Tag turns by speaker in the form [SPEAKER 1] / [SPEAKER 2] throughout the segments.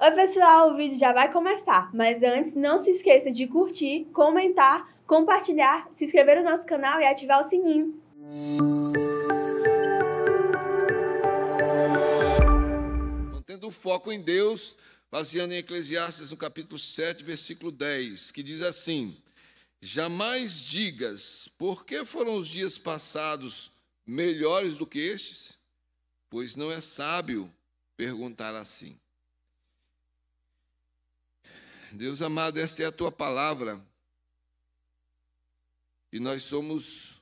[SPEAKER 1] Oi pessoal, o vídeo já vai começar, mas antes não se esqueça de curtir, comentar, compartilhar, se inscrever no nosso canal e ativar o sininho.
[SPEAKER 2] Mantendo o foco em Deus, baseando em Eclesiastes no capítulo 7, versículo 10, que diz assim: jamais digas, por que foram os dias passados melhores do que estes? Pois não é sábio perguntar assim. Deus amado, esta é a tua palavra, e nós somos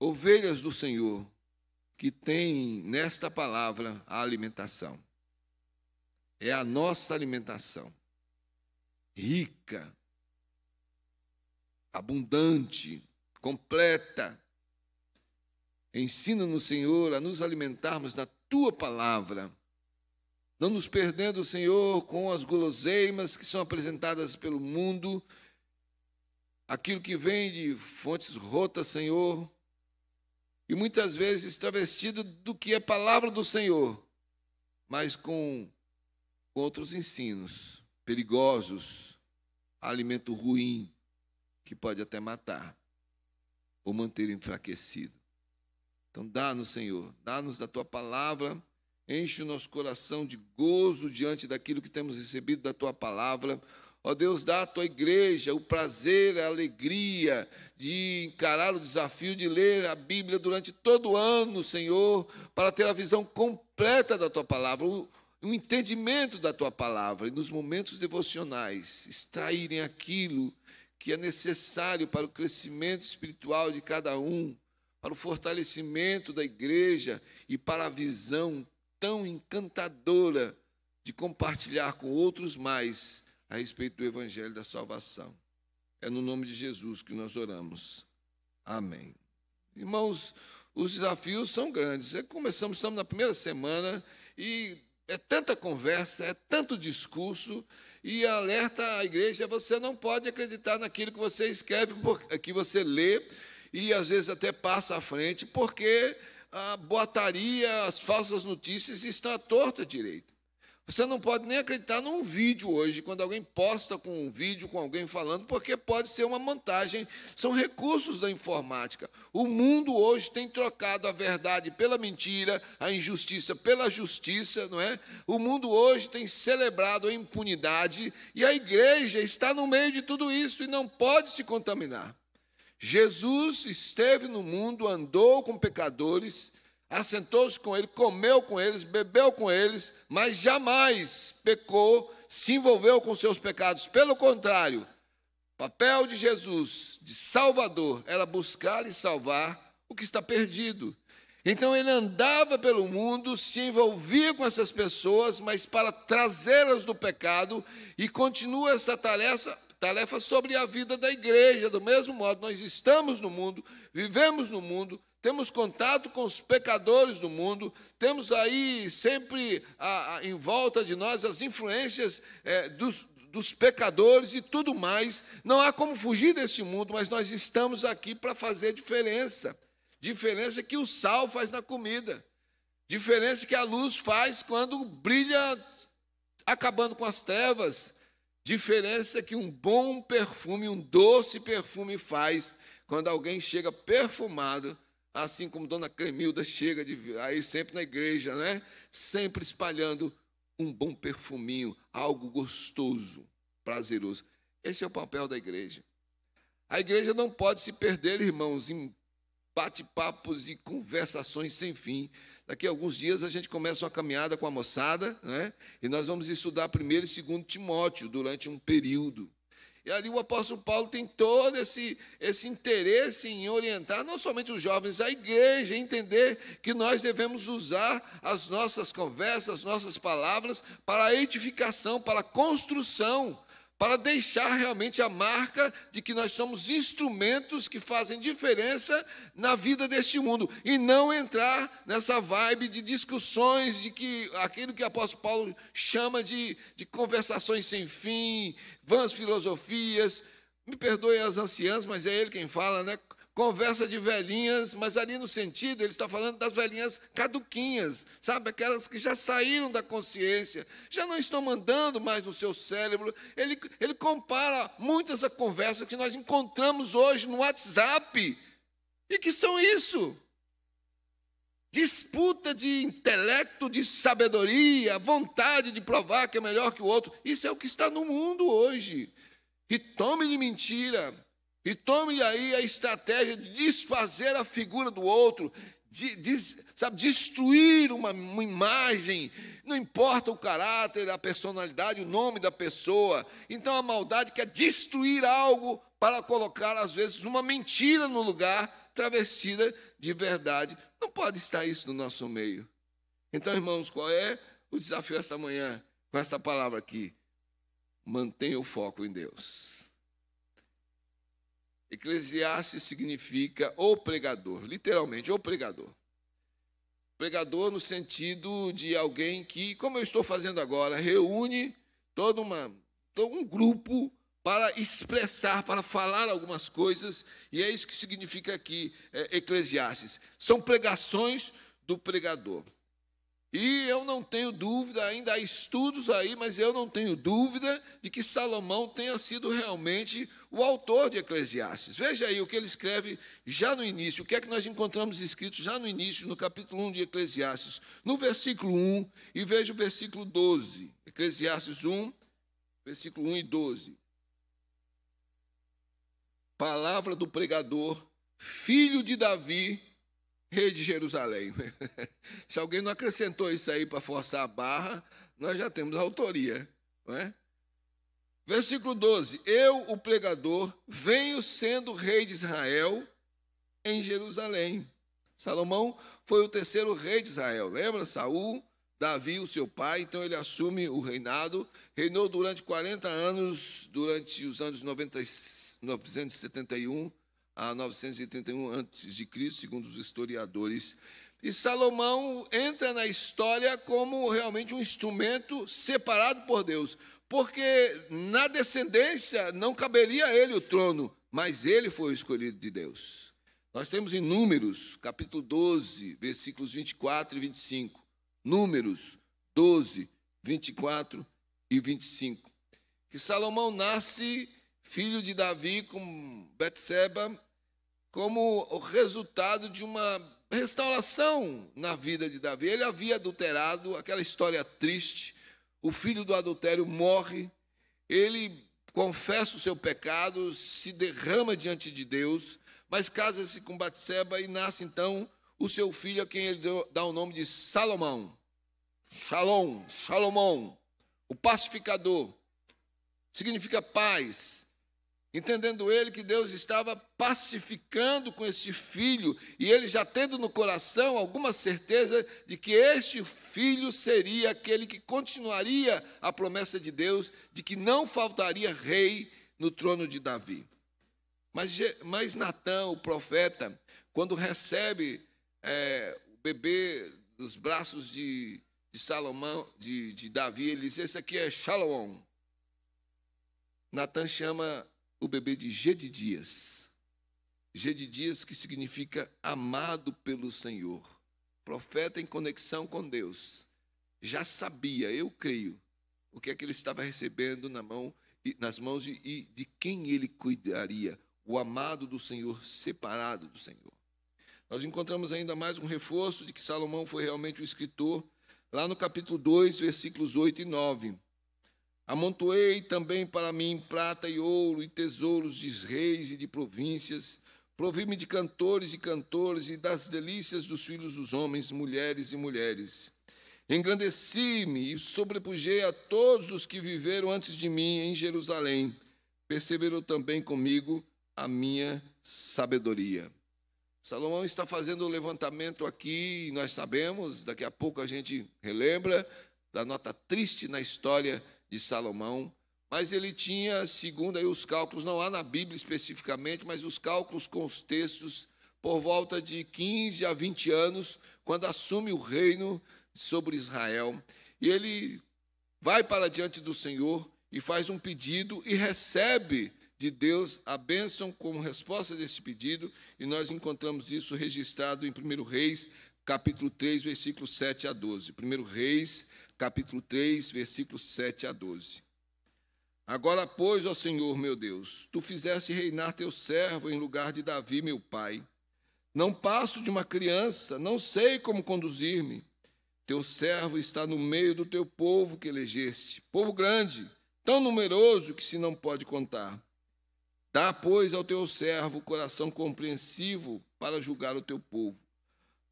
[SPEAKER 2] ovelhas do Senhor, que tem nesta palavra a alimentação. É a nossa alimentação, rica, abundante, completa. Ensina-nos, Senhor, a nos alimentarmos da tua palavra, não nos perdendo, Senhor, com as guloseimas que são apresentadas pelo mundo, aquilo que vem de fontes rotas, Senhor, e muitas vezes travestido do que é palavra do Senhor, mas com outros ensinos perigosos, alimento ruim, que pode até matar ou manter enfraquecido. Então, dá-nos, Senhor, dá-nos da tua palavra, enche o nosso coração de gozo diante daquilo que temos recebido da tua palavra. Ó Deus, dá à tua igreja o prazer, a alegria de encarar o desafio de ler a Bíblia durante todo o ano, Senhor, para ter a visão completa da tua palavra, o entendimento da tua palavra, e nos momentos devocionais extraírem aquilo que é necessário para o crescimento espiritual de cada um, para o fortalecimento da igreja e para a visão tão encantadora de compartilhar com outros mais a respeito do Evangelho da salvação. É no nome de Jesus que nós oramos. Amém. Irmãos, os desafios são grandes. Estamos na primeira semana e é tanta conversa, é tanto discurso, e alerta a igreja: você não pode acreditar naquilo que você escreve, que você lê, e às vezes até passa à frente, porque a boataria, as falsas notícias estão à torta direita. Você não pode nem acreditar num vídeo hoje, quando alguém posta com um vídeo com alguém falando, porque pode ser uma montagem. São recursos da informática. O mundo hoje tem trocado a verdade pela mentira, a injustiça pela justiça, não é? O mundo hoje tem celebrado a impunidade, e a igreja está no meio de tudo isso e não pode se contaminar. Jesus esteve no mundo, andou com pecadores, assentou-se com eles, comeu com eles, bebeu com eles, mas jamais pecou, se envolveu com seus pecados. Pelo contrário, o papel de Jesus, de Salvador, era buscar e salvar o que está perdido. Então ele andava pelo mundo, se envolvia com essas pessoas, mas para trazê-las do pecado, e continua essa tarefa sobre a vida da igreja. Do mesmo modo, nós estamos no mundo, vivemos no mundo, temos contato com os pecadores do mundo, temos aí sempre em volta de nós as influências dos pecadores e tudo mais. Não há como fugir deste mundo, mas nós estamos aqui para fazer diferença. Diferença que o sal faz na comida, diferença que a luz faz quando brilha, acabando com as trevas, diferença que um bom perfume, um doce perfume faz quando alguém chega perfumado, assim como Dona Cremilda chega aí sempre na igreja, né? Sempre espalhando um bom perfuminho, algo gostoso, prazeroso. Esse é o papel da igreja. A igreja não pode se perder, irmãos, em bate-papos e conversações sem fim. Daqui a alguns dias a gente começa uma caminhada com a moçada, né? E nós vamos estudar 1º e 2º Timóteo durante um período. E ali o apóstolo Paulo tem todo esse interesse em orientar não somente os jovens, a igreja, entender que nós devemos usar as nossas conversas, as nossas palavras para a edificação, para a construção, para deixar realmente a marca de que nós somos instrumentos que fazem diferença na vida deste mundo, e não entrar nessa vibe de discussões, de que aquilo que o apóstolo Paulo chama de conversações sem fim, vãs filosofias. Me perdoem as anciãs, mas é ele quem fala, né? conversa de velhinhas, mas ali no sentido, ele está falando das velhinhas caduquinhas, sabe? Aquelas que já saíram da consciência, já não estão mandando mais no seu cérebro. Ele compara muitas conversas que nós encontramos hoje no WhatsApp. E que são isso? Disputa de intelecto, de sabedoria, vontade de provar que é melhor que o outro. Isso é o que está no mundo hoje. E tome-lhe mentira, e tome aí a estratégia de desfazer a figura do outro, sabe, destruir uma imagem, não importa o caráter, a personalidade, o nome da pessoa. Então a maldade quer destruir algo para colocar, às vezes, uma mentira no lugar, travestida de verdade. Não pode estar isso no nosso meio. Então, irmãos, qual é o desafio essa manhã com essa palavra aqui? Mantenha o foco em Deus. Eclesiastes significa o pregador, literalmente, o pregador. Pregador no sentido de alguém que, como eu estou fazendo agora, reúne todo um grupo para expressar, para falar algumas coisas, e é isso que significa aqui Eclesiastes. São pregações do pregador. E eu não tenho dúvida, ainda há estudos aí, mas eu não tenho dúvida de que Salomão tenha sido realmente o autor de Eclesiastes. Veja aí o que ele escreve já no início, o que é que nós encontramos escrito já no início, no capítulo 1 de Eclesiastes, no versículo 1, e veja o versículo 12. Eclesiastes 1, versículo 1 e 12. Palavra do pregador, filho de Davi, rei de Jerusalém. Se alguém não acrescentou isso aí para forçar a barra, nós já temos a autoria, não é? Versículo 12. Eu, o pregador, venho sendo rei de Israel em Jerusalém. Salomão foi o terceiro rei de Israel. Lembra? Saul, Davi, o seu pai, então ele assume o reinado. Reinou durante 40 anos, durante os anos 971 a 931 a.C., segundo os historiadores. E Salomão entra na história como realmente um instrumento separado por Deus, porque na descendência não caberia a ele o trono, mas ele foi o escolhido de Deus. Nós temos em Números, capítulo 12, versículos 24 e 25. Números 12, 24 e 25. Que Salomão nasce filho de Davi com Betseba, como o resultado de uma restauração na vida de Davi. Ele havia adulterado, aquela história triste, o filho do adultério morre, ele confessa o seu pecado, se derrama diante de Deus, mas casa-se com Betseba e nasce então o seu filho, a quem ele dá o nome de Salomão. Salomão, o pacificador, significa paz. Entendendo ele que Deus estava pacificando com este filho, e ele já tendo no coração alguma certeza de que este filho seria aquele que continuaria a promessa de Deus, de que não faltaria rei no trono de Davi. Mas Natã, o profeta, quando recebe o bebê nos braços de Salomão, de Davi, ele diz: esse aqui é Shalom. Natã chama o bebê de Gedidias. Gedidias, que significa amado pelo Senhor. Profeta em conexão com Deus. Já sabia, eu creio, o que é que ele estava recebendo nas mãos e de quem ele cuidaria. O amado do Senhor, separado do Senhor. Nós encontramos ainda mais um reforço de que Salomão foi realmente o escritor, lá no capítulo 2, versículos 8 e 9. Amontoei também para mim prata e ouro e tesouros de reis e de províncias. Provi-me de cantores e cantoras e das delícias dos filhos dos homens, mulheres e mulheres. Engrandeci-me e sobrepujei a todos os que viveram antes de mim em Jerusalém. Perceberam também comigo a minha sabedoria. Salomão está fazendo o levantamento aqui, e nós sabemos, daqui a pouco a gente relembra da nota triste na história de Salomão, mas ele tinha, segundo aí os cálculos, não há na Bíblia especificamente, mas os cálculos com os textos, por volta de 15 a 20 anos, quando assume o reino sobre Israel. E ele vai para diante do Senhor e faz um pedido e recebe de Deus, a bênção como resposta desse pedido, e nós encontramos isso registrado em 1 Reis, capítulo 3, versículos 7 a 12. 1 Reis, capítulo 3, versículos 7 a 12. Agora, pois, ó Senhor meu Deus, tu fizeste reinar teu servo em lugar de Davi, meu pai. Não passo de uma criança, não sei como conduzir-me. Teu servo está no meio do teu povo que elegeste, povo grande, tão numeroso que se não pode contar. Dá, pois, ao teu servo coração compreensivo para julgar o teu povo,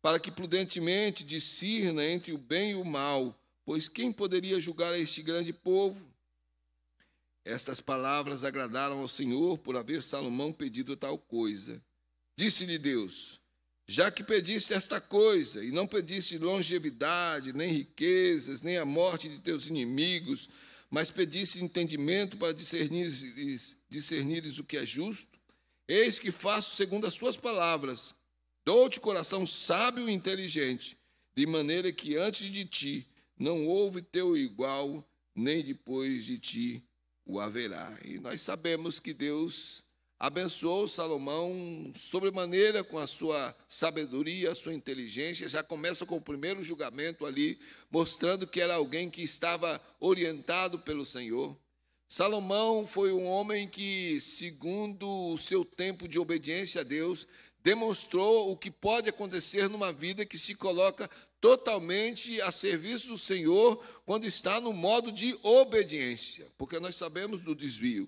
[SPEAKER 2] para que prudentemente discirna entre o bem e o mal, pois quem poderia julgar a este grande povo? Estas palavras agradaram ao Senhor por haver Salomão pedido tal coisa. Disse-lhe Deus: já que pediste esta coisa, e não pediste longevidade, nem riquezas, nem a morte de teus inimigos, mas pediste entendimento para discernires o que é justo, eis que faço segundo as suas palavras. Dou-te coração sábio e inteligente, de maneira que antes de ti não houve teu igual, nem depois de ti o haverá. E nós sabemos que Deus abençoou Salomão sobremaneira com a sua sabedoria, a sua inteligência. Já começa com o primeiro julgamento ali, mostrando que era alguém que estava orientado pelo Senhor. Salomão foi um homem que, segundo o seu tempo de obediência a Deus, demonstrou o que pode acontecer numa vida que se coloca totalmente a serviço do Senhor quando está no modo de obediência, porque nós sabemos do desvio.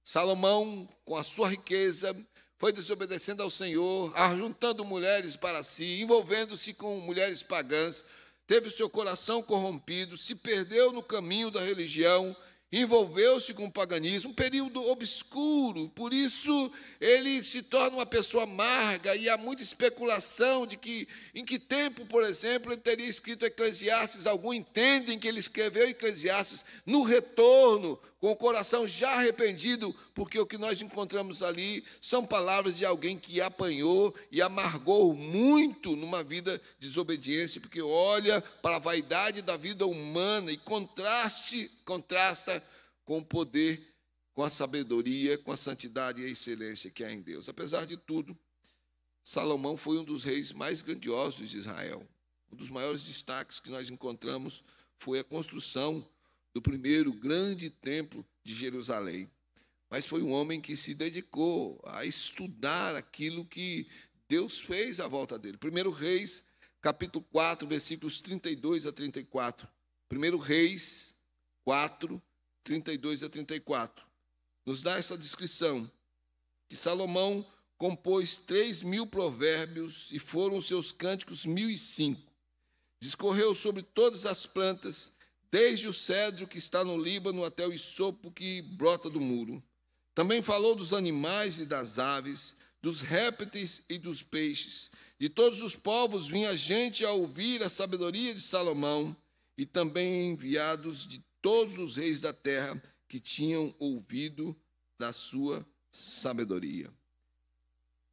[SPEAKER 2] Salomão, com a sua riqueza, foi desobedecendo ao Senhor, ajuntando mulheres para si, envolvendo-se com mulheres pagãs, teve o seu coração corrompido, se perdeu no caminho da religião, envolveu-se com o paganismo, um período obscuro. Por isso ele se torna uma pessoa amarga, e há muita especulação de que em que tempo, por exemplo, ele teria escrito Eclesiastes. Alguns entendem que ele escreveu Eclesiastes no retorno, com o coração já arrependido, porque o que nós encontramos ali são palavras de alguém que apanhou e amargou muito numa vida de desobediência, porque olha para a vaidade da vida humana e contrasta com o poder, com a sabedoria, com a santidade e a excelência que há em Deus. Apesar de tudo, Salomão foi um dos reis mais grandiosos de Israel. Um dos maiores destaques que nós encontramos foi a construção do primeiro grande templo de Jerusalém. Mas foi um homem que se dedicou a estudar aquilo que Deus fez à volta dele. 1 Reis, capítulo 4, versículos 32 a 34. 1 Reis 4, 32 a 34. Nos dá essa descrição, que Salomão compôs 3.000 provérbios, e foram os seus cânticos 1.005. Discorreu sobre todas as plantas, desde o cedro que está no Líbano até o isopo que brota do muro. Também falou dos animais e das aves, dos répteis e dos peixes. De todos os povos vinha gente a ouvir a sabedoria de Salomão, e também enviados de todos os reis da terra que tinham ouvido da sua sabedoria.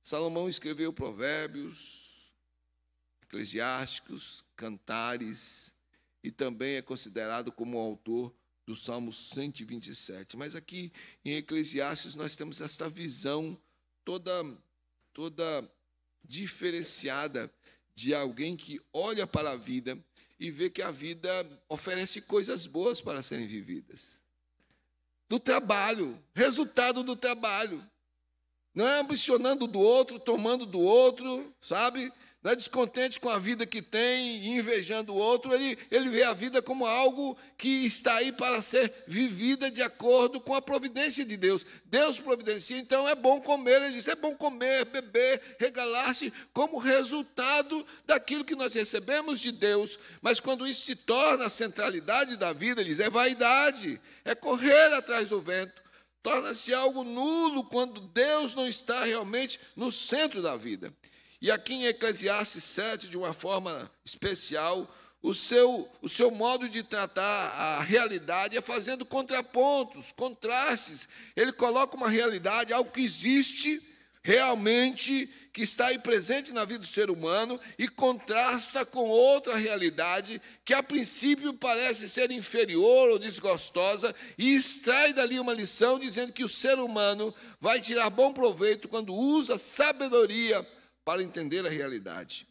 [SPEAKER 2] Salomão escreveu provérbios, eclesiásticos, cantares, e também é considerado como autor do Salmo 127. Mas aqui em Eclesiastes nós temos esta visão toda diferenciada de alguém que olha para a vida e vê que a vida oferece coisas boas para serem vividas. Do trabalho, resultado do trabalho. Não é ambicionando do outro, tomando do outro, sabe? Não é descontente com a vida que tem e invejando o outro. Ele vê a vida como algo que está aí para ser vivida de acordo com a providência de Deus. Deus providencia, então é bom comer. Ele diz, é bom comer, beber, regalar-se como resultado daquilo que nós recebemos de Deus. Mas quando isso se torna a centralidade da vida, ele diz, é vaidade, é correr atrás do vento. Torna-se algo nulo quando Deus não está realmente no centro da vida. E aqui em Eclesiastes 7, de uma forma especial, o seu modo de tratar a realidade é fazendo contrapontos, contrastes. Ele coloca uma realidade, algo que existe, realmente que está aí presente na vida do ser humano e contrasta com outra realidade que a princípio parece ser inferior ou desgostosa e extrai dali uma lição dizendo que o ser humano vai tirar bom proveito quando usa sabedoria para entender a realidade.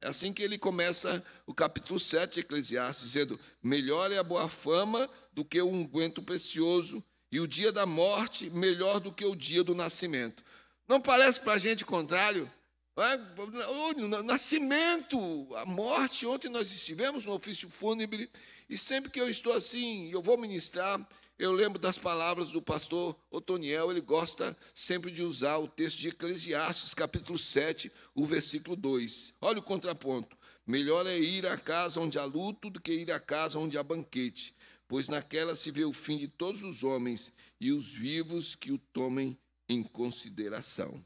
[SPEAKER 2] É assim que ele começa o capítulo 7 de Eclesiastes, dizendo: melhor é a boa fama do que o unguento precioso, e o dia da morte melhor do que o dia do nascimento. Não parece para a gente o contrário? O nascimento, a morte. Ontem nós estivemos no ofício fúnebre, e sempre que eu estou assim, eu vou ministrar, eu lembro das palavras do pastor Otoniel. Ele gosta sempre de usar o texto de Eclesiastes, capítulo 7, o versículo 2. Olha o contraponto. Melhor é ir à casa onde há luto do que ir à casa onde há banquete, pois naquela se vê o fim de todos os homens e os vivos que o tomem em consideração.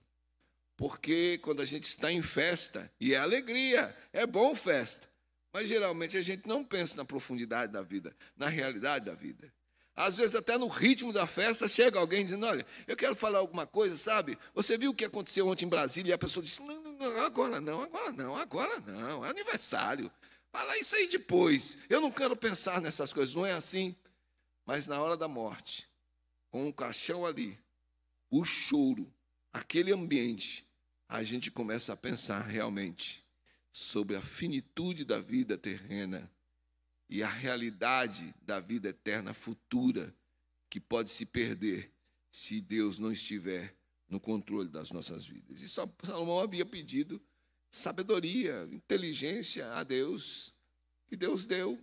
[SPEAKER 2] Porque quando a gente está em festa, e é alegria, é bom festa, mas geralmente a gente não pensa na profundidade da vida, na realidade da vida. Às vezes até no ritmo da festa chega alguém dizendo: olha, eu quero falar alguma coisa, sabe? Você viu o que aconteceu ontem em Brasília? E a pessoa disse: não, agora não, é aniversário. Fala isso aí depois. Eu não quero pensar nessas coisas, não é assim? Mas na hora da morte, com o caixão ali, o choro, aquele ambiente, a gente começa a pensar realmente sobre a finitude da vida terrena e a realidade da vida eterna futura, que pode se perder se Deus não estiver no controle das nossas vidas. E Salomão havia pedido sabedoria, inteligência a Deus, e Deus deu.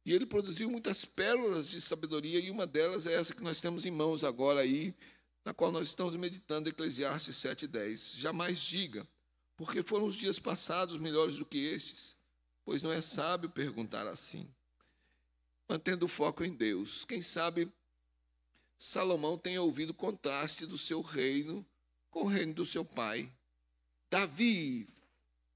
[SPEAKER 2] E ele produziu muitas pérolas de sabedoria, e uma delas é essa que nós temos em mãos agora aí, na qual nós estamos meditando, Eclesiastes 7:10. Jamais diga, porque foram os dias passados melhores do que estes, pois não é sábio perguntar assim. Mantendo o foco em Deus. Quem sabe Salomão tenha ouvido o contraste do seu reino com o reino do seu pai. Davi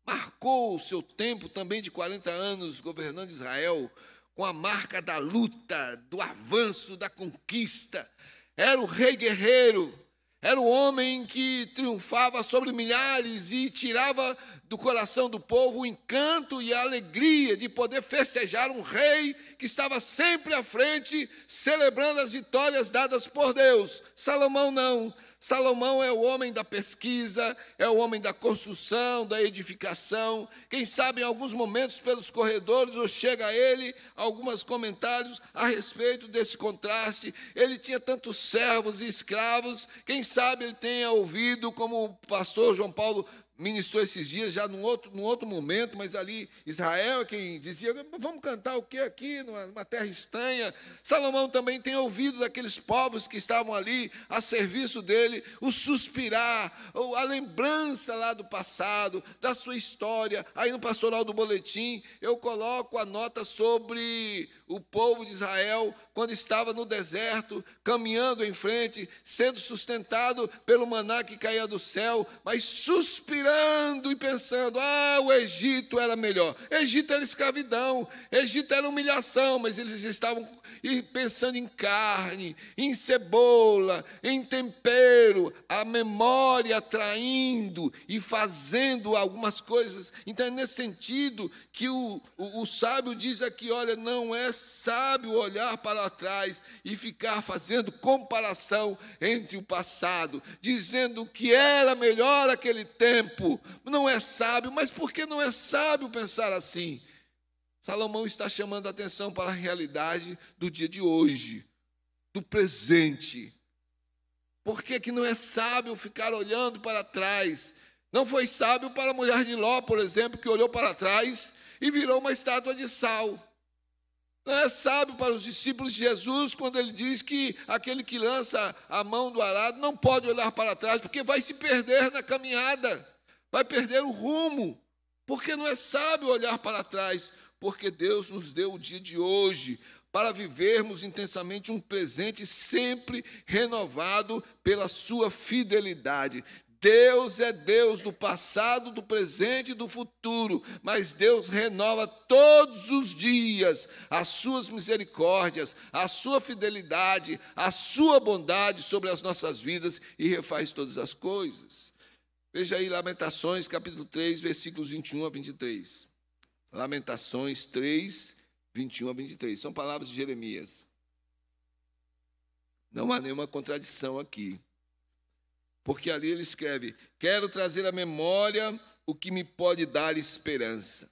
[SPEAKER 2] marcou o seu tempo também de 40 anos governando Israel com a marca da luta, do avanço, da conquista. Era o rei guerreiro, era o homem que triunfava sobre milhares e tirava do coração do povo o encanto e a alegria de poder festejar um rei que estava sempre à frente, celebrando as vitórias dadas por Deus. Salomão não. Salomão é o homem da pesquisa, é o homem da construção, da edificação. Quem sabe em alguns momentos pelos corredores ou chega a ele alguns comentários a respeito desse contraste. Ele tinha tantos servos e escravos. Quem sabe ele tenha ouvido, como o pastor João Paulo ministrou esses dias, já num outro momento, mas ali Israel é quem dizia: vamos cantar o que aqui, numa terra estranha. Salomão também tem ouvido daqueles povos que estavam ali a serviço dele, o suspirar, a lembrança lá do passado, da sua história. Aí no pastoral do boletim eu coloco a nota sobre o povo de Israel quando estava no deserto, caminhando em frente, sendo sustentado pelo maná que caía do céu, mas suspirando e pensando: o Egito era melhor. Egito era escravidão, Egito era humilhação, mas eles estavam pensando em carne, em cebola, em tempero, a memória atraindo e fazendo algumas coisas. Então é nesse sentido que o sábio diz aqui: olha, não é sábio olhar para trás e ficar fazendo comparação entre o passado, dizendo que era melhor aquele tempo. Não é sábio. Mas por que não é sábio pensar assim? Salomão está chamando a atenção para a realidade do dia de hoje, do presente. Por que não é sábio ficar olhando para trás? Não foi sábio para a mulher de Ló, por exemplo, que olhou para trás e virou uma estátua de sal. Não é sábio para os discípulos de Jesus quando ele diz que aquele que lança a mão do arado não pode olhar para trás, porque vai se perder na caminhada, vai perder o rumo. Porque não é sábio olhar para trás? Porque Deus nos deu o dia de hoje para vivermos intensamente um presente sempre renovado pela sua fidelidade. Deus é Deus do passado, do presente e do futuro, mas Deus renova todos os dias as suas misericórdias, a sua fidelidade, a sua bondade sobre as nossas vidas e refaz todas as coisas. Veja aí Lamentações, capítulo 3, versículos 21 a 23. Lamentações 3, 21 a 23. São palavras de Jeremias. Não há nenhuma contradição aqui. Porque ali ele escreve: quero trazer à memória o que me pode dar esperança.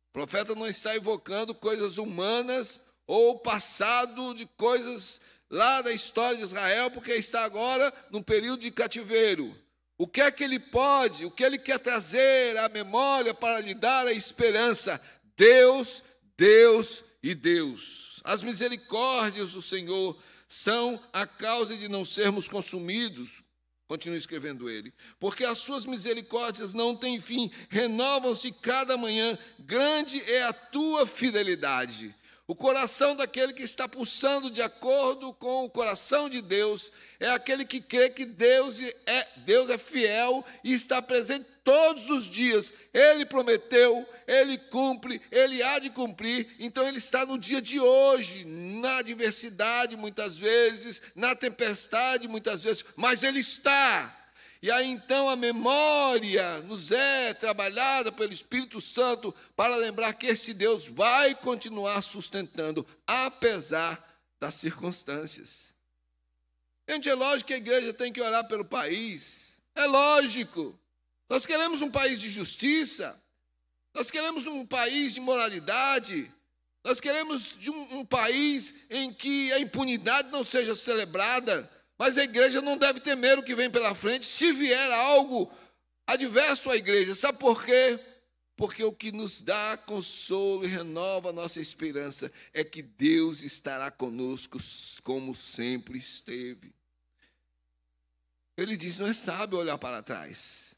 [SPEAKER 2] O profeta não está evocando coisas humanas ou o passado de coisas lá da história de Israel, porque está agora num período de cativeiro. O que é que ele pode, o que ele quer trazer à memória para lhe dar a esperança? Deus, Deus e Deus. As misericórdias do Senhor são a causa de não sermos consumidos. Continua escrevendo ele. Porque as suas misericórdias não têm fim, renovam-se cada manhã, grande é a tua fidelidade. O coração daquele que está pulsando de acordo com o coração de Deus é aquele que crê que Deus é fiel e está presente todos os dias. Ele prometeu, ele cumpre, ele há de cumprir. Então ele está no dia de hoje, na adversidade muitas vezes, na tempestade muitas vezes, mas ele está. E aí então a memória nos é trabalhada pelo Espírito Santo para lembrar que este Deus vai continuar sustentando, apesar das circunstâncias. Gente, é lógico que a igreja tem que orar pelo país. É lógico. Nós queremos um país de justiça. Nós queremos um país de moralidade. Nós queremos um país em que a impunidade não seja celebrada. Mas a igreja não deve temer o que vem pela frente se vier algo adverso à igreja. Sabe por quê? Porque o que nos dá consolo e renova a nossa esperança é que Deus estará conosco como sempre esteve. Ele diz, não é sábio olhar para trás,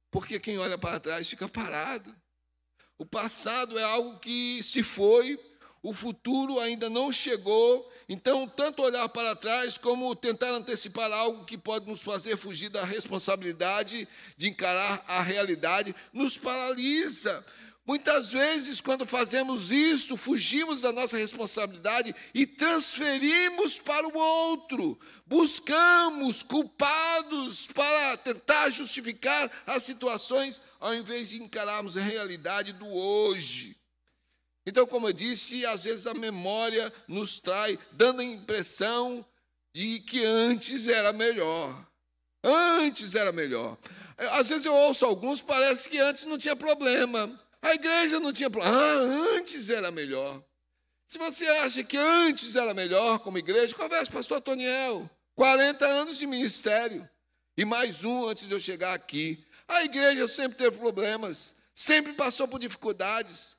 [SPEAKER 2] porque quem olha para trás fica parado. O passado é algo que se foi, o futuro ainda não chegou. Então, tanto olhar para trás como tentar antecipar algo que pode nos fazer fugir da responsabilidade de encarar a realidade, nos paralisa. Muitas vezes, quando fazemos isto, fugimos da nossa responsabilidade e transferimos para o outro. Buscamos culpados para tentar justificar as situações, ao invés de encararmos a realidade do hoje. Então, como eu disse, às vezes a memória nos trai, dando a impressão de que antes era melhor. Antes era melhor. Às vezes eu ouço alguns, parece que antes não tinha problema. A igreja não tinha problema. Antes era melhor. Se você acha que antes era melhor como igreja, converse com o pastor Toniel. 40 anos de ministério. E mais um antes de eu chegar aqui. A igreja sempre teve problemas. Sempre passou por dificuldades.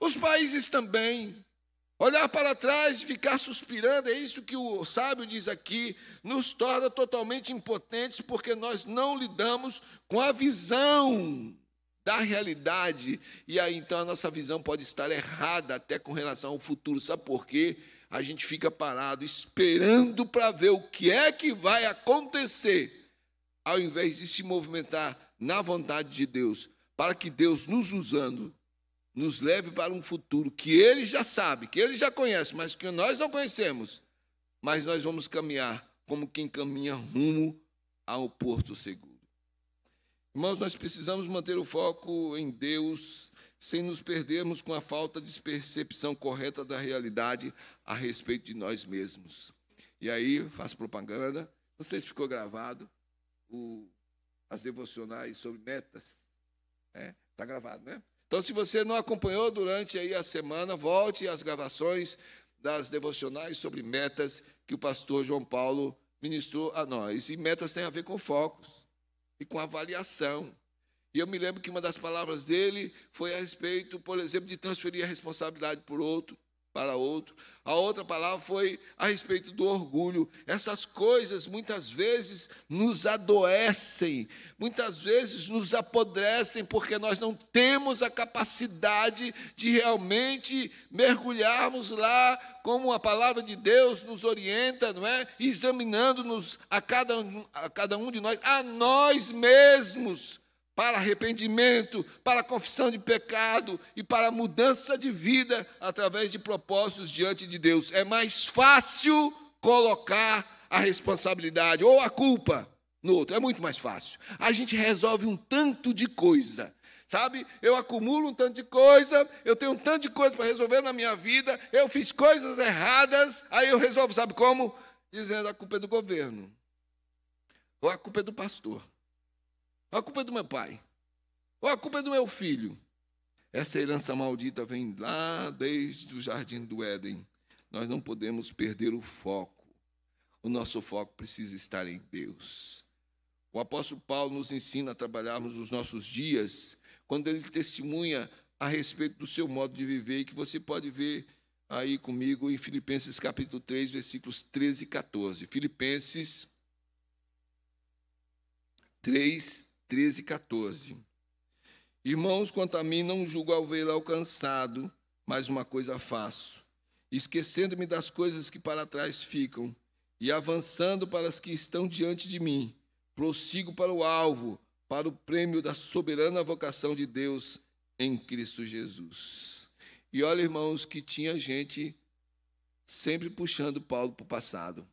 [SPEAKER 2] Os países também. Olhar para trás e ficar suspirando, é isso que o sábio diz aqui, nos torna totalmente impotentes, porque nós não lidamos com a visão da realidade. E aí, então, a nossa visão pode estar errada até com relação ao futuro. Sabe por quê? A gente fica parado, esperando para ver o que é que vai acontecer, ao invés de se movimentar na vontade de Deus, para que Deus, nos usando, nos leve para um futuro que Ele já sabe, que Ele já conhece, mas que nós não conhecemos. Mas nós vamos caminhar como quem caminha rumo ao porto seguro. Irmãos, nós precisamos manter o foco em Deus, sem nos perdermos com a falta de percepção correta da realidade a respeito de nós mesmos. E aí, faço propaganda, não sei se ficou gravado, as devocionais sobre metas. Está gravado, né? Então, se você não acompanhou durante aí a semana, volte às gravações das devocionais sobre metas que o pastor João Paulo ministrou a nós. E metas têm a ver com focos e com avaliação. E eu me lembro que uma das palavras dele foi a respeito, por exemplo, de transferir a responsabilidade para outro. A outra palavra foi a respeito do orgulho. Essas coisas muitas vezes nos adoecem, muitas vezes nos apodrecem, porque nós não temos a capacidade de realmente mergulharmos lá, como a palavra de Deus nos orienta, não é? Examinando-nos a cada um de nós, a nós mesmos, para arrependimento, para confissão de pecado e para mudança de vida através de propósitos diante de Deus. É mais fácil colocar a responsabilidade ou a culpa no outro. É muito mais fácil. A gente resolve um tanto de coisa. Sabe, eu acumulo um tanto de coisa, eu tenho um tanto de coisa para resolver na minha vida, eu fiz coisas erradas, aí eu resolvo, sabe como? Dizendo a culpa é do governo, ou a culpa é do pastor, ou a culpa é do meu pai, ou a culpa é do meu filho. Essa herança maldita vem lá desde o jardim do Éden. Nós não podemos perder o foco. O nosso foco precisa estar em Deus. O apóstolo Paulo nos ensina a trabalharmos os nossos dias quando ele testemunha a respeito do seu modo de viver, e que você pode ver aí comigo em Filipenses capítulo 3, versículos 13 e 14. Filipenses 3, 13 e 14. Irmãos, quanto a mim, não julgo haver alcançado, mas uma coisa faço, esquecendo-me das coisas que para trás ficam, e avançando para as que estão diante de mim, prossigo para o alvo, para o prêmio da soberana vocação de Deus em Cristo Jesus. E olha, irmãos, que tinha gente sempre puxando Paulo para o passado.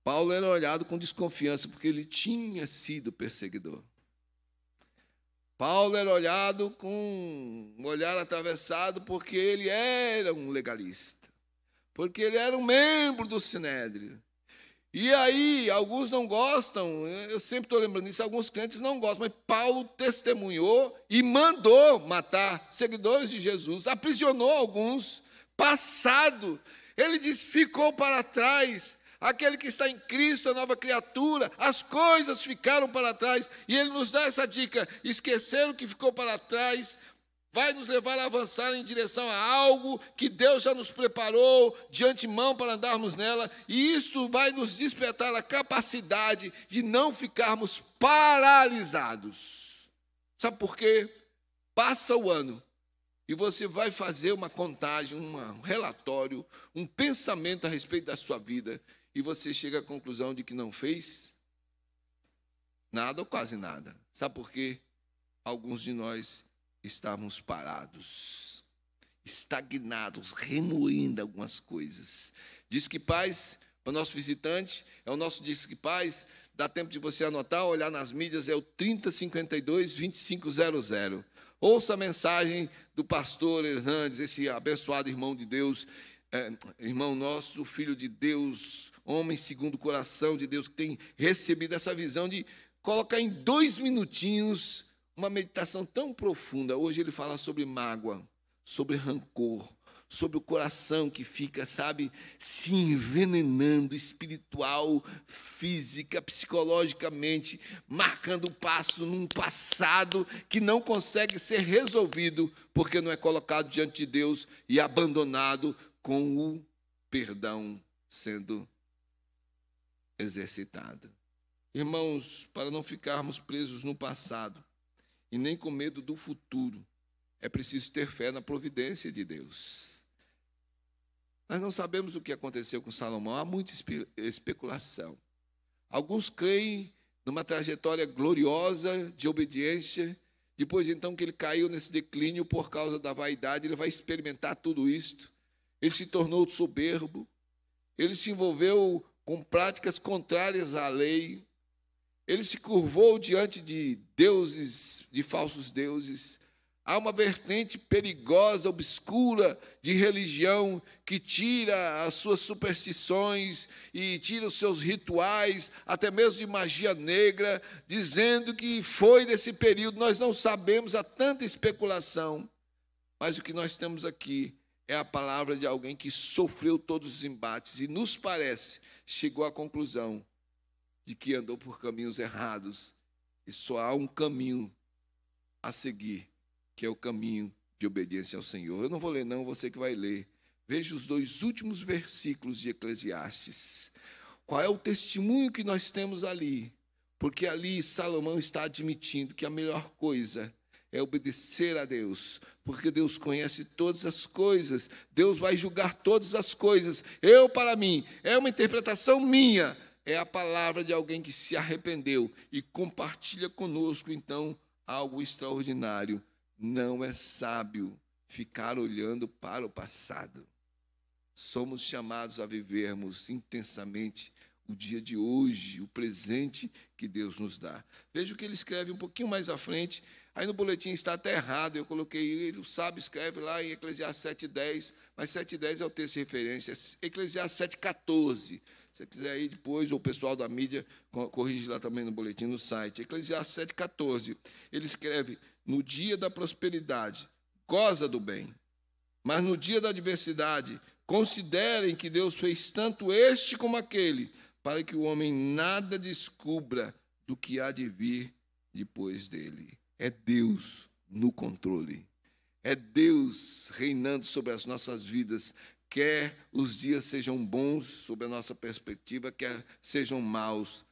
[SPEAKER 2] Paulo era olhado com desconfiança, porque ele tinha sido perseguidor. Paulo era olhado com um olhar atravessado, porque ele era um legalista, porque ele era um membro do Sinédrio. E aí, alguns não gostam, eu sempre estou lembrando disso, alguns crentes não gostam, mas Paulo testemunhou e mandou matar seguidores de Jesus, aprisionou alguns, passado. Ele diz, ficou para trás, aquele que está em Cristo, a nova criatura, as coisas ficaram para trás. E ele nos dá essa dica, esquecer o que ficou para trás, vai nos levar a avançar em direção a algo que Deus já nos preparou de antemão para andarmos nela, e isso vai nos despertar a capacidade de não ficarmos paralisados. Sabe por quê? Passa o ano e você vai fazer uma contagem, um relatório, um pensamento a respeito da sua vida, e você chega à conclusão de que não fez nada ou quase nada. Sabe por quê? Alguns de nós estávamos parados, estagnados, remoendo algumas coisas. Diz que paz, para o nosso visitante, é o nosso Diz que paz, dá tempo de você anotar, olhar nas mídias, é o 3052-2500. Ouça a mensagem do pastor Hernandes, esse abençoado irmão de Deus, irmão nosso, filho de Deus, homem segundo o coração de Deus, que tem recebido essa visão de colocar em 2 minutinhos uma meditação tão profunda. Hoje ele fala sobre mágoa, sobre rancor, sobre o coração que fica, sabe, se envenenando espiritual, física, psicologicamente, marcando o passo num passado que não consegue ser resolvido, porque não é colocado diante de Deus e abandonado, com o perdão sendo exercitado. Irmãos, para não ficarmos presos no passado e nem com medo do futuro, é preciso ter fé na providência de Deus. Nós não sabemos o que aconteceu com Salomão, há muita especulação. Alguns creem numa trajetória gloriosa de obediência, depois então que ele caiu nesse declínio por causa da vaidade, ele vai experimentar tudo isto. Ele se tornou soberbo, ele se envolveu com práticas contrárias à lei, ele se curvou diante de deuses, de falsos deuses. Há uma vertente perigosa, obscura de religião que tira as suas superstições e tira os seus rituais, até mesmo de magia negra, dizendo que foi desse período. Nós não sabemos, há tanta especulação, mas o que nós temos aqui é a palavra de alguém que sofreu todos os embates e nos parece, chegou à conclusão de que andou por caminhos errados e só há um caminho a seguir, que é o caminho de obediência ao Senhor. Eu não vou ler não, você que vai ler. Veja os 2 últimos versículos de Eclesiastes. Qual é o testemunho que nós temos ali? Porque ali Salomão está admitindo que a melhor coisa é obedecer a Deus, porque Deus conhece todas as coisas, Deus vai julgar todas as coisas. Eu, para mim, é uma interpretação minha, é a palavra de alguém que se arrependeu e compartilha conosco, então, algo extraordinário. Não é sábio ficar olhando para o passado. Somos chamados a vivermos intensamente o dia de hoje, o presente que Deus nos dá. Veja o que ele escreve um pouquinho mais à frente. Aí no boletim está até errado, eu coloquei, ele sabe, escreve lá em Eclesiastes 7,10, mas 7,10 é o texto de referência, Eclesiastes 7,14. Se você quiser ir depois, ou o pessoal da mídia corrige lá também no boletim, no site. Eclesiastes 7,14, ele escreve, no dia da prosperidade, goza do bem, mas no dia da adversidade, considerem que Deus fez tanto este como aquele, para que o homem nada descubra do que há de vir depois dele. É Deus no controle. É Deus reinando sobre as nossas vidas, quer os dias sejam bons sob a nossa perspectiva, quer sejam maus.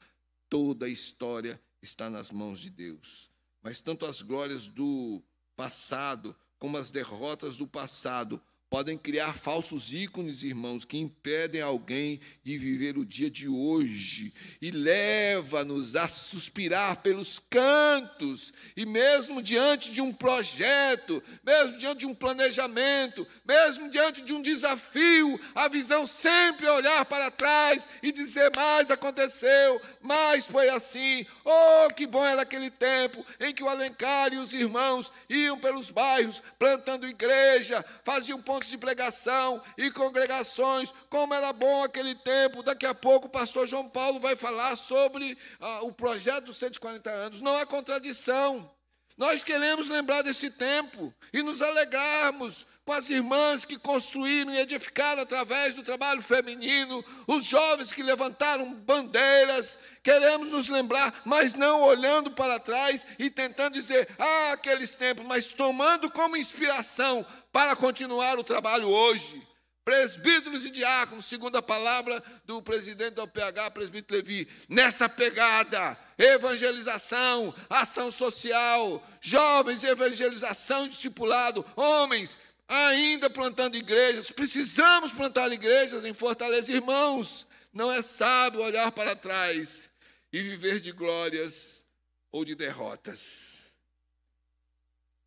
[SPEAKER 2] Toda a história está nas mãos de Deus. Mas tanto as glórias do passado como as derrotas do passado podem criar falsos ícones, irmãos, que impedem alguém de viver o dia de hoje e leva-nos a suspirar pelos cantos, e mesmo diante de um projeto, mesmo diante de um planejamento, mesmo diante de um desafio, a visão sempre é olhar para trás e dizer, mais aconteceu, mais foi assim. Oh, que bom era aquele tempo em que o Alencar e os irmãos iam pelos bairros plantando igreja, faziam pontos de pregação e congregações. Como era bom aquele tempo. Daqui a pouco o pastor João Paulo vai falar sobre o projeto dos 140 anos. Não há contradição. Nós queremos lembrar desse tempo e nos alegrarmos com as irmãs que construíram e edificaram através do trabalho feminino, os jovens que levantaram bandeiras. Queremos nos lembrar, mas não olhando para trás e tentando dizer, aqueles tempos, mas tomando como inspiração para continuar o trabalho hoje. Presbíteros e diáconos, segundo a palavra do presidente da OPH, presbítero Levi, nessa pegada, evangelização, ação social, jovens, evangelização, discipulado, homens, ainda plantando igrejas. Precisamos plantar igrejas em Fortaleza, irmãos. Não é sábio olhar para trás e viver de glórias ou de derrotas.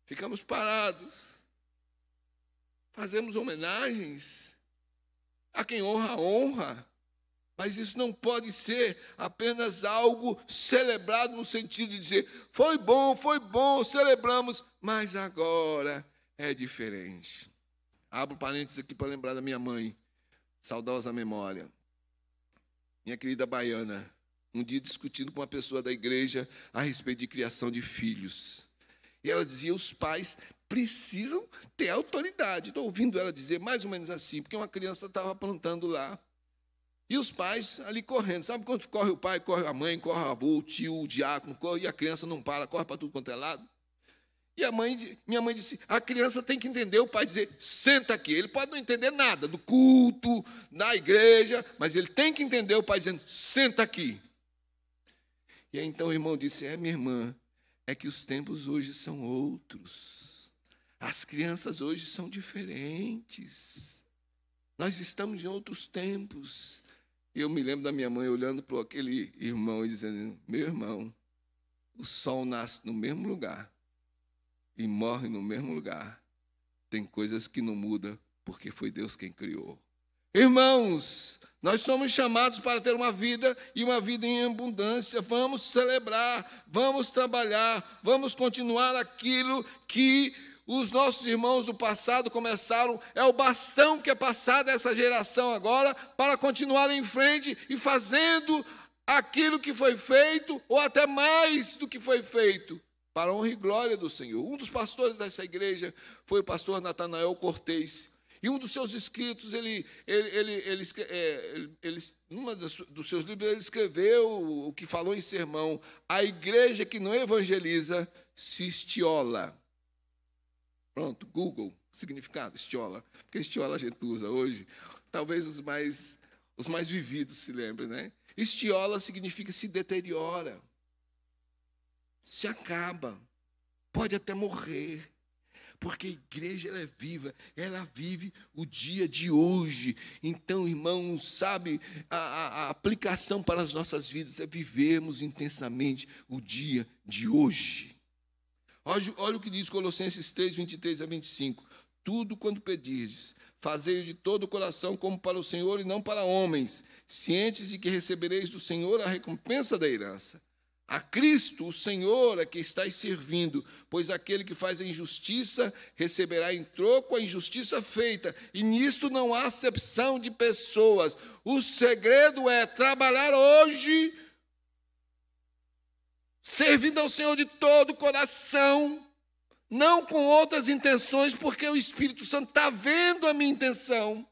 [SPEAKER 2] Ficamos parados, fazemos homenagens a quem honra, honra, mas isso não pode ser apenas algo celebrado no sentido de dizer, foi bom, celebramos, mas agora é diferente. Abro parênteses aqui para lembrar da minha mãe, saudosa memória. Minha querida baiana, um dia discutindo com uma pessoa da igreja a respeito de criação de filhos. E ela dizia, os pais precisam ter autoridade. Estou ouvindo ela dizer mais ou menos assim, porque uma criança estava plantando lá. E os pais ali correndo. Sabe quando corre o pai, corre a mãe, corre o avô, o tio, o diácono, corre, e a criança não para, corre para tudo quanto é lado. E minha mãe disse, a criança tem que entender o pai dizer, senta aqui. Ele pode não entender nada do culto, da igreja, mas ele tem que entender o pai dizendo, senta aqui. E aí então o irmão disse, minha irmã, é que os tempos hoje são outros. As crianças hoje são diferentes. Nós estamos em outros tempos. E eu me lembro da minha mãe olhando para aquele irmão e dizendo, meu irmão, o sol nasce no mesmo lugar e morre no mesmo lugar. Tem coisas que não mudam, porque foi Deus quem criou. Irmãos, nós somos chamados para ter uma vida e uma vida em abundância. Vamos celebrar, vamos trabalhar, vamos continuar aquilo que os nossos irmãos do passado começaram. É o bastão que é passado a essa geração agora para continuar em frente e fazendo aquilo que foi feito, ou até mais do que foi feito, para a honra e glória do Senhor. Um dos pastores dessa igreja foi o pastor Natanael Cortez. E um dos seus escritos, num dos seus livros, ele escreveu o que falou em sermão, a igreja que não evangeliza se estiola. Pronto, Google, significado, estiola. Porque estiola a gente usa hoje, talvez os mais vividos se lembrem, né? Estiola significa se deteriora, se acaba, pode até morrer. Porque a igreja ela é viva, ela vive o dia de hoje. Então, irmãos, sabe, a aplicação para as nossas vidas é vivermos intensamente o dia de hoje. Olha o que diz Colossenses 3, 23 a 25. Tudo quando pedirdes, fazei-o de todo o coração como para o Senhor e não para homens, cientes de que recebereis do Senhor a recompensa da herança. A Cristo, o Senhor, é que estáis servindo, pois aquele que faz a injustiça receberá em troco a injustiça feita, e nisto não há acepção de pessoas. O segredo é trabalhar hoje, servindo ao Senhor de todo o coração, não com outras intenções, porque o Espírito Santo está vendo a minha intenção.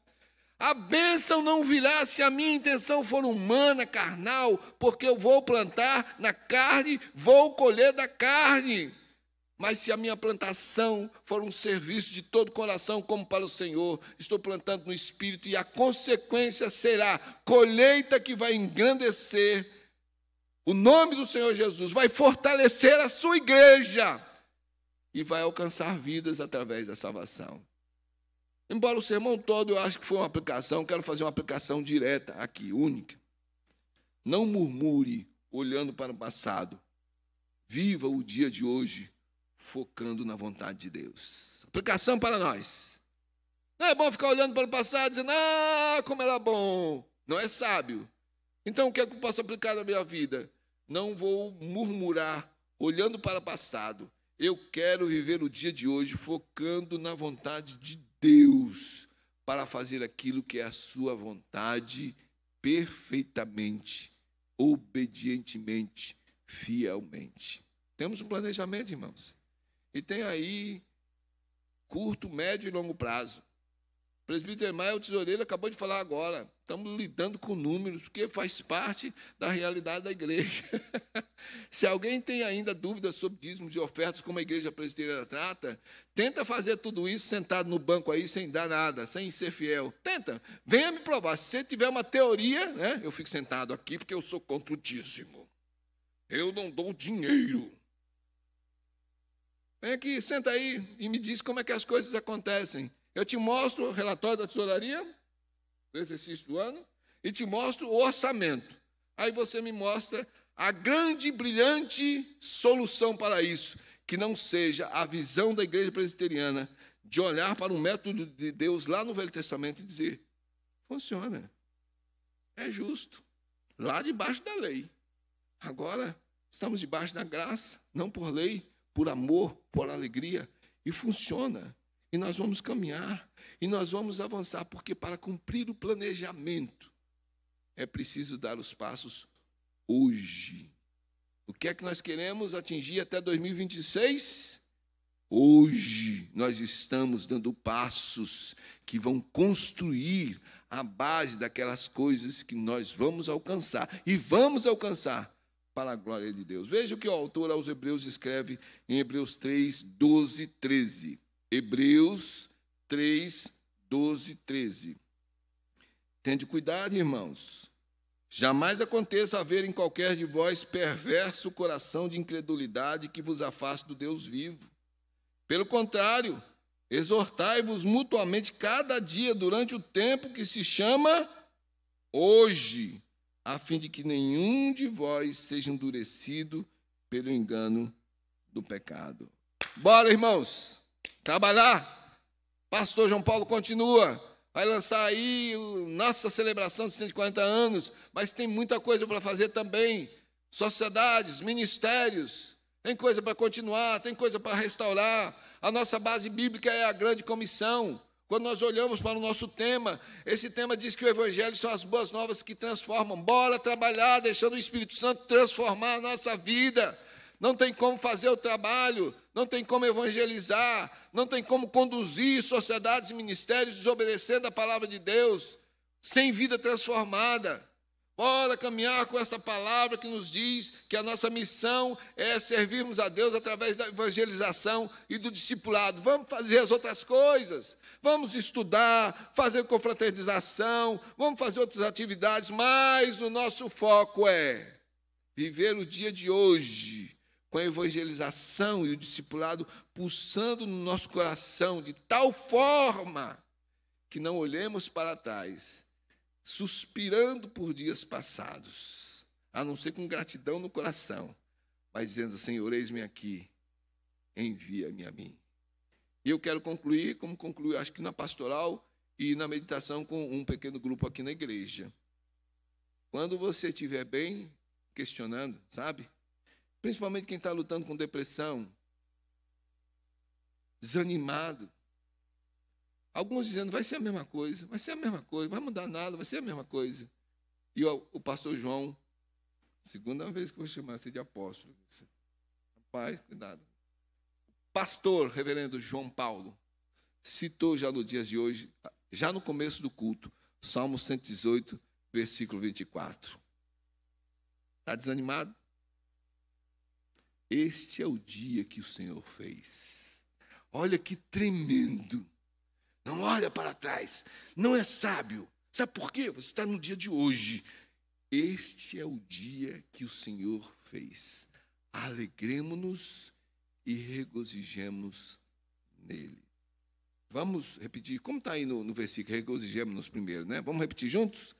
[SPEAKER 2] A bênção não virá se a minha intenção for humana, carnal, porque eu vou plantar na carne, vou colher da carne. Mas se a minha plantação for um serviço de todo o coração, como para o Senhor, estou plantando no Espírito, e a consequência será colheita que vai engrandecer o nome do Senhor Jesus, vai fortalecer a sua igreja e vai alcançar vidas através da salvação. Embora o sermão todo eu acho que foi uma aplicação, quero fazer uma aplicação direta aqui, única. Não murmure olhando para o passado. Viva o dia de hoje focando na vontade de Deus. Aplicação para nós. Não é bom ficar olhando para o passado dizendo, como era bom. Não é sábio. Então, o que é que eu posso aplicar na minha vida? Não vou murmurar olhando para o passado. Eu quero viver o dia de hoje focando na vontade de Deus para fazer aquilo que é a sua vontade perfeitamente, obedientemente, fielmente. Temos um planejamento, irmãos. E tem aí curto, médio e longo prazo. O presbítero Emael Tesoureiro acabou de falar agora. Estamos lidando com números, porque faz parte da realidade da igreja. Se alguém tem ainda dúvidas sobre dízimos e ofertas, como a igreja presbiteriana trata, tenta fazer tudo isso sentado no banco aí, sem dar nada, sem ser fiel. Tenta, venha me provar. Se você tiver uma teoria, né, eu fico sentado aqui porque eu sou contra o dízimo. Eu não dou dinheiro. Vem aqui, senta aí e me diz como é que as coisas acontecem. Eu te mostro o relatório da tesouraria, do exercício do ano, e te mostro o orçamento. Aí você me mostra a grande e brilhante solução para isso, que não seja a visão da igreja presbiteriana de olhar para um método de Deus lá no Velho Testamento e dizer, funciona, é justo, lá debaixo da lei. Agora estamos debaixo da graça, não por lei, por amor, por alegria, e funciona. E nós vamos caminhar, e nós vamos avançar, porque para cumprir o planejamento é preciso dar os passos hoje. O que é que nós queremos atingir até 2026? Hoje nós estamos dando passos que vão construir a base daquelas coisas que nós vamos alcançar, e vamos alcançar para a glória de Deus. Veja o que o autor aos Hebreus escreve em Hebreus 3, 12, 13. Hebreus 3, 12, 13. Tende cuidado, irmãos. Jamais aconteça haver em qualquer de vós perverso coração de incredulidade que vos afaste do Deus vivo. Pelo contrário, exortai-vos mutuamente cada dia durante o tempo que se chama hoje, a fim de que nenhum de vós seja endurecido pelo engano do pecado. Bora, irmãos! Trabalhar. Pastor João Paulo continua, vai lançar aí nossa celebração de 140 anos, mas tem muita coisa para fazer também. Sociedades, ministérios, tem coisa para continuar, tem coisa para restaurar. A nossa base bíblica é a grande comissão. Quando nós olhamos para o nosso tema, esse tema diz que o evangelho são as boas novas que transformam. Bora trabalhar, deixando o Espírito Santo transformar a nossa vida. Não tem como fazer o trabalho, não tem como evangelizar, não tem como conduzir sociedades e ministérios desobedecendo a palavra de Deus, sem vida transformada. Bora caminhar com essa palavra que nos diz que a nossa missão é servirmos a Deus através da evangelização e do discipulado. Vamos fazer as outras coisas, vamos estudar, fazer confraternização, vamos fazer outras atividades, mas o nosso foco é viver o dia de hoje, com a evangelização e o discipulado pulsando no nosso coração, de tal forma que não olhemos para trás, suspirando por dias passados, a não ser com gratidão no coração, mas dizendo, Senhor, eis-me aqui, envia-me a mim. E eu quero concluir, como concluí, acho que na pastoral, e na meditação com um pequeno grupo aqui na igreja. Quando você estiver bem questionando, sabe? Principalmente quem está lutando com depressão, desanimado. Alguns dizendo, vai ser a mesma coisa, vai ser a mesma coisa, vai mudar nada, vai ser a mesma coisa. E o pastor João, segunda vez que eu vou chamar você de apóstolo. Rapaz, cuidado. Pastor, reverendo João Paulo, citou já nos dias de hoje, já no começo do culto, Salmo 118, versículo 24. Está desanimado? Este é o dia que o Senhor fez. Olha que tremendo. Não olha para trás. Não é sábio. Sabe por quê? Você está no dia de hoje. Este é o dia que o Senhor fez. Alegremo-nos e regozijemos nele. Vamos repetir. Como está aí no versículo? Regozijemos-nos primeiro, né? Vamos repetir juntos?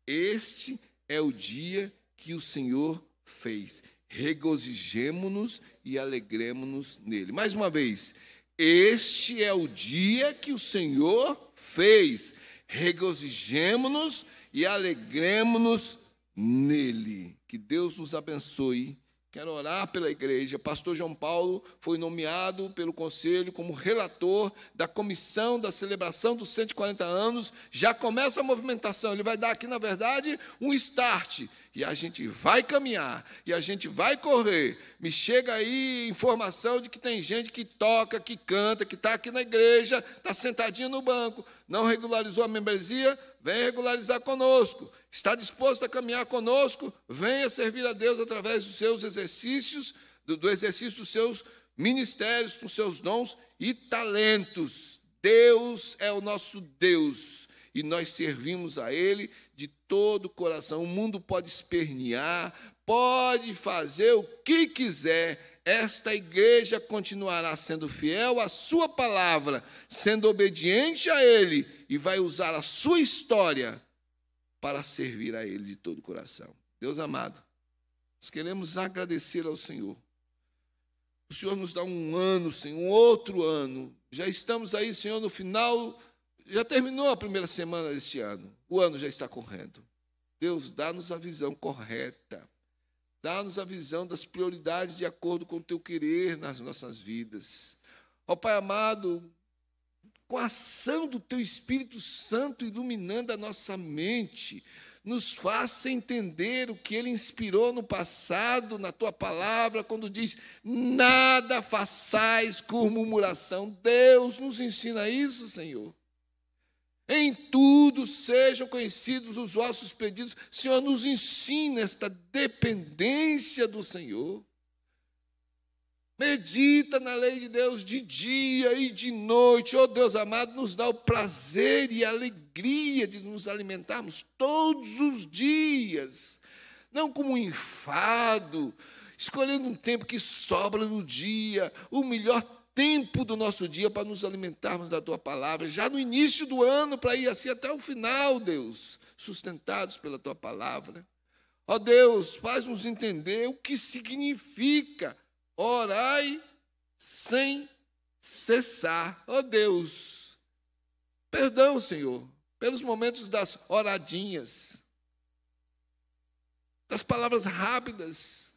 [SPEAKER 2] Este é o dia que o Senhor fez. Regozijemo-nos e alegremo-nos nele. Mais uma vez. Este é o dia que o Senhor fez. Regozijemo-nos e alegremo-nos nele. Que Deus nos abençoe. Quero orar pela igreja. Pastor João Paulo foi nomeado pelo conselho como relator da comissão da celebração dos 140 anos. Já começa a movimentação. Ele vai dar aqui, na verdade, um start. E a gente vai caminhar, e a gente vai correr. Me chega aí informação de que tem gente que toca, que canta, que está aqui na igreja, está sentadinho no banco, não regularizou a membresia, vem regularizar conosco. Está disposto a caminhar conosco, venha servir a Deus através dos seus exercícios, do exercício dos seus ministérios, com seus dons e talentos. Deus é o nosso Deus, e nós servimos a Ele de todo o coração. O mundo pode espernear, pode fazer o que quiser, esta igreja continuará sendo fiel à sua palavra, sendo obediente a Ele, e vai usar a sua história para servir a Ele de todo o coração. Deus amado, nós queremos agradecer ao Senhor. O Senhor nos dá um ano, Senhor, um outro ano. Já estamos aí, Senhor, no final. Já terminou a primeira semana deste ano. O ano já está correndo. Deus, dá-nos a visão correta. Dá-nos a visão das prioridades de acordo com o Teu querer nas nossas vidas. Ó Pai amado, com a ação do Teu Espírito Santo iluminando a nossa mente, nos faça entender o que Ele inspirou no passado, na Tua palavra, quando diz, nada façais por murmuração. Deus nos ensina isso, Senhor. Em tudo sejam conhecidos os vossos pedidos. Senhor, nos ensina esta dependência do Senhor. Medita na lei de Deus de dia e de noite. Oh Deus amado, nos dá o prazer e a alegria de nos alimentarmos todos os dias. Não como um enfado, escolhendo um tempo que sobra no dia, o melhor tempo do nosso dia para nos alimentarmos da Tua palavra, já no início do ano, para ir assim até o final, Deus, sustentados pela Tua palavra. Ó Deus, faz-nos entender o que significa orai sem cessar. Ó Deus, perdão, Senhor, pelos momentos das oradinhas, das palavras rápidas.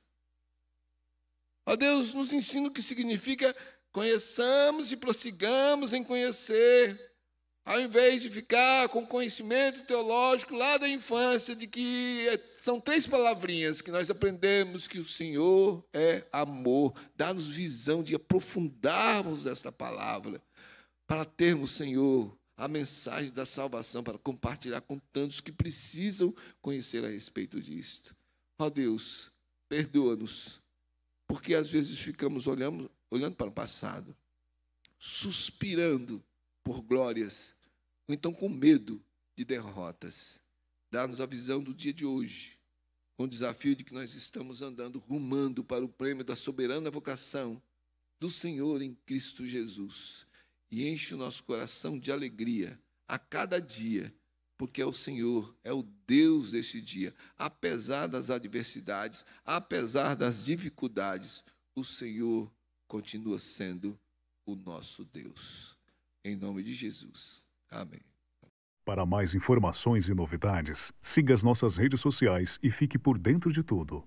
[SPEAKER 2] Ó Deus, nos ensina o que significa conheçamos e prossigamos em conhecer, ao invés de ficar com conhecimento teológico lá da infância, de que são 3 palavrinhas que nós aprendemos, que o Senhor é amor. Dá-nos visão de aprofundarmos esta palavra, para termos, Senhor, a mensagem da salvação, para compartilhar com tantos que precisam conhecer a respeito disto. Ó Deus, perdoa-nos, porque às vezes ficamos olhando para o passado, suspirando por glórias, ou então com medo de derrotas. Dá-nos a visão do dia de hoje, com o desafio de que nós estamos andando, rumando para o prêmio da soberana vocação do Senhor em Cristo Jesus. E enche o nosso coração de alegria a cada dia, porque é o Senhor, é o Deus deste dia. Apesar das adversidades, apesar das dificuldades, o Senhor continua sendo o nosso Deus. Em nome de Jesus. Amém.
[SPEAKER 3] Para mais informações e novidades, siga as nossas redes sociais e fique por dentro de tudo.